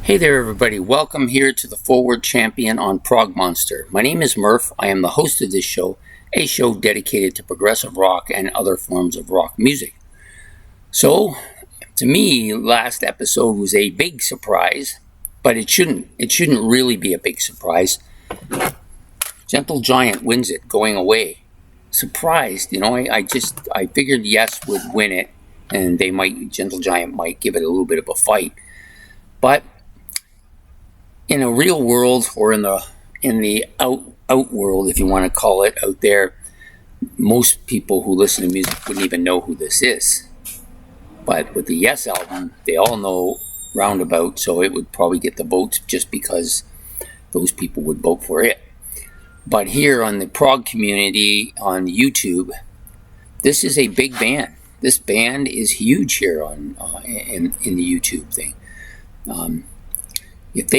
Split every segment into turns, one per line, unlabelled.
Hey there everybody, welcome here to the Forward Champion on Prog Monster. My name is Murph, I am the host of this show, a show dedicated to progressive rock and other forms of rock music. So, to me, last episode was a big surprise, but it shouldn't really be a big surprise. Gentle Giant wins it, going away. Surprised, I figured Yes would win it, and Gentle Giant might give it a little bit of a fight. But in a real world, or in the out world, if you want to call it, out there, most people who listen to music wouldn't even know who this is. But with the Yes album, they all know roundabout, so it would probably get the votes just because those people would vote for it. But here on the prog community on YouTube, this is a big band. This band is huge here on in the YouTube thing. If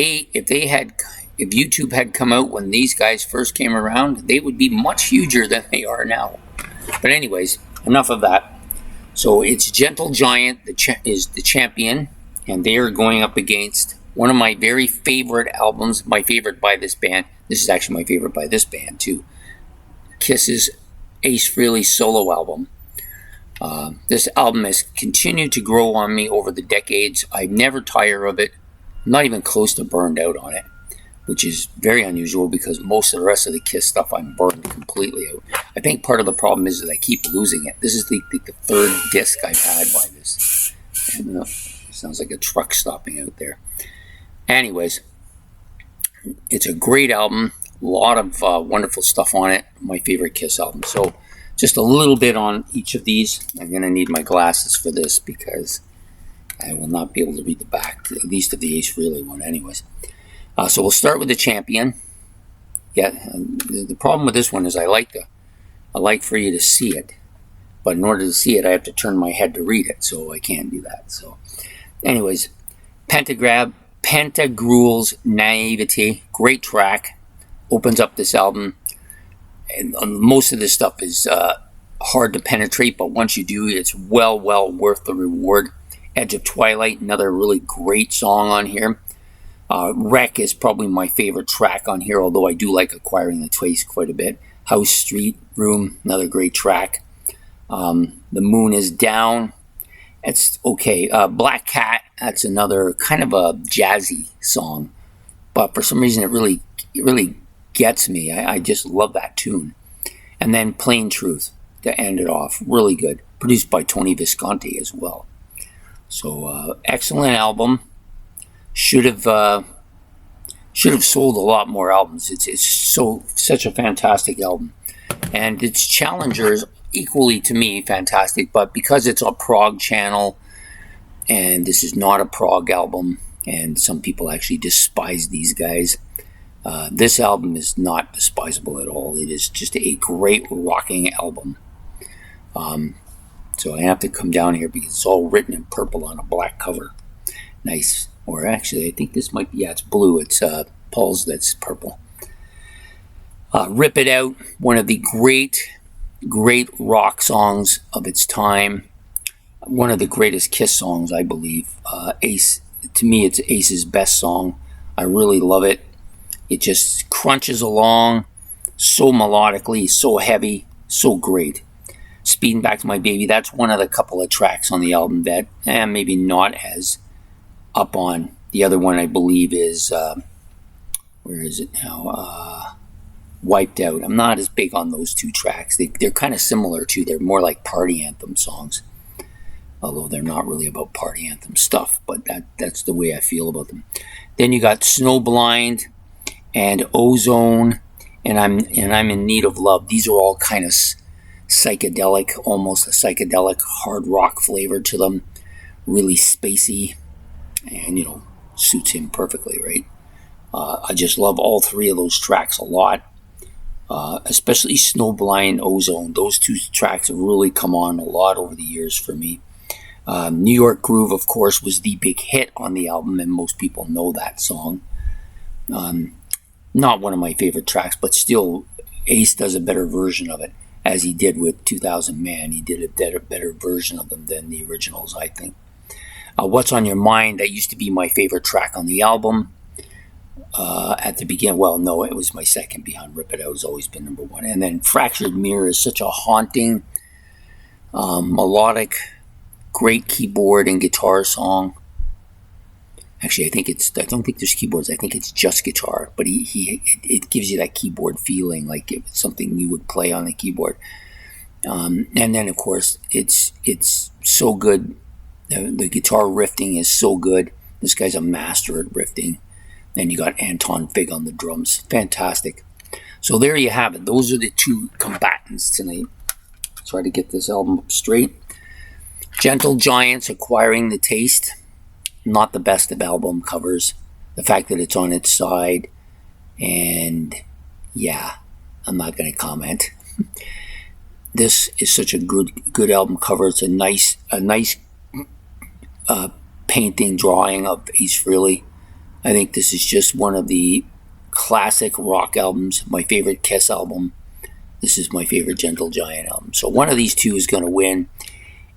YouTube had come out when these guys first came around, they would be much huger than they are now. But anyways, enough of that. So it's Gentle Giant is the champion, and they are going up against one of my very favorite albums, my favorite by this band. This is actually my favorite by this band too. Kiss's Ace Frehley solo album. This album has continued to grow on me over the decades. I never tire of it. I'm not even close to burned out on it, which is very unusual because most of the rest of the Kiss stuff I'm burned completely out. I think part of the problem is that I keep losing it. This is the third disc I've had by this. And, it sounds like a truck stopping out there. Anyways, it's a great album. A lot of wonderful stuff on it. My favorite Kiss album. So just a little bit on each of these. I'm going to need my glasses for this because I will not be able to read the back, at least of the Ace Frehley one anyways. So we'll start with the champion. Yeah, the problem with this one is I like for you to see it. But in order to see it, I have to turn my head to read it, so I can't do that. So anyways, Pantagruel's Naivety, great track, opens up this album. And most of this stuff is hard to penetrate, but once you do, it's well worth the reward. Edge of Twilight, another really great song on here. Wreck is probably my favorite track on here, although I do like Acquiring the Taste quite a bit. House Street Room, another great track. The Moon is Down, it's okay. Black Cat, that's another kind of a jazzy song, but for some reason it really gets me. I just love that tune. And then Plain Truth to end it off, really good. Produced by Tony Visconti as well. So excellent album. Should have sold a lot more albums. It's such a fantastic album, and its challengers equally to me fantastic. But because it's a prog channel, and this is not a prog album, and some people actually despise these guys, this album is not despisable at all. It is just a great rocking album. So I have to come down here because it's all written in purple on a black cover. Nice. Or actually, I think this might be, it's blue. It's Paul's that's purple. Rip It Out, one of the great rock songs of its time. One of the greatest Kiss songs, I believe. Ace, to me, it's Ace's best song. I really love it. It just crunches along so melodically, so heavy, so great. Speeding Back to My Baby, that's one of the couple of tracks on the album that maybe not as up on. The other one I believe is, where is it now? Wiped Out. I'm not as big on those two tracks. They're kind of similar too. They're more like party anthem songs, although they're not really about party anthem stuff, but that's the way I feel about them. Then you got Snowblind and Ozone, and I'm in Need of Love. These are all kind of psychedelic, almost a psychedelic hard rock flavor to them, really spacey, and suits him perfectly, right? I just love all three of those tracks a lot, especially Snowblind, Ozone. Those two tracks have really come on a lot over the years for me. New York Groove, of course, was the big hit on the album, and most people know that song. Not one of my favorite tracks, but still, Ace does a better version of it. As he did with 2000 Man, he did a better version of them than the originals, I think. What's on Your Mind, that used to be my favorite track on the album. At the beginning, well, no, it was my second behind Rip It Out. It's always been number one. And then Fractured Mirror is such a haunting, melodic, great keyboard and guitar song. Actually, I don't think there's keyboards. I think it's just guitar, but it gives you that keyboard feeling, like it's something you would play on the keyboard. And then, of course, it's so good. The guitar riffing is so good. This guy's a master at riffing. And you got Anton Fig on the drums. Fantastic. So there you have it. Those are the two combatants tonight. Try to get this album up straight. Gentle Giants, Acquiring the Taste. Not the best of album covers. The fact that it's on its side. And yeah, I'm not going to comment. This is such a good album cover. It's a nice painting, drawing of Ace Frehley. I think this is just one of the classic rock albums. My favorite Kiss album. This is my favorite Gentle Giant album. So one of these two is going to win.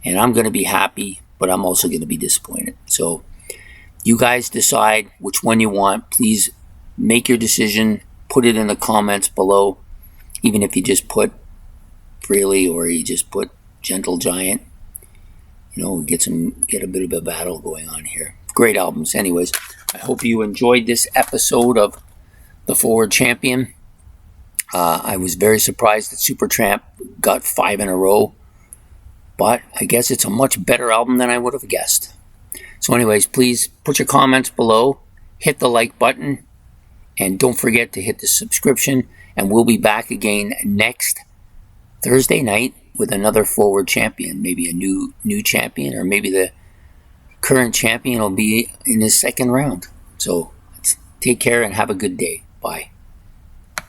And I'm going to be happy, but I'm also going to be disappointed. So you guys decide which one you want. Please make your decision. Put it in the comments below. Even if you just put Frehley or you just put Gentle Giant. You know, get a bit of a battle going on here. Great albums. Anyways, I hope you enjoyed this episode of The Forward Champion. I was very surprised that Supertramp got 5 in a row. But I guess it's a much better album than I would have guessed. So anyways, please put your comments below. Hit the like button. And don't forget to hit the subscription. And we'll be back again next Thursday night with another Forward Champion. Maybe a new champion, or maybe the current champion will be in his second round. So take care and have a good day. Bye.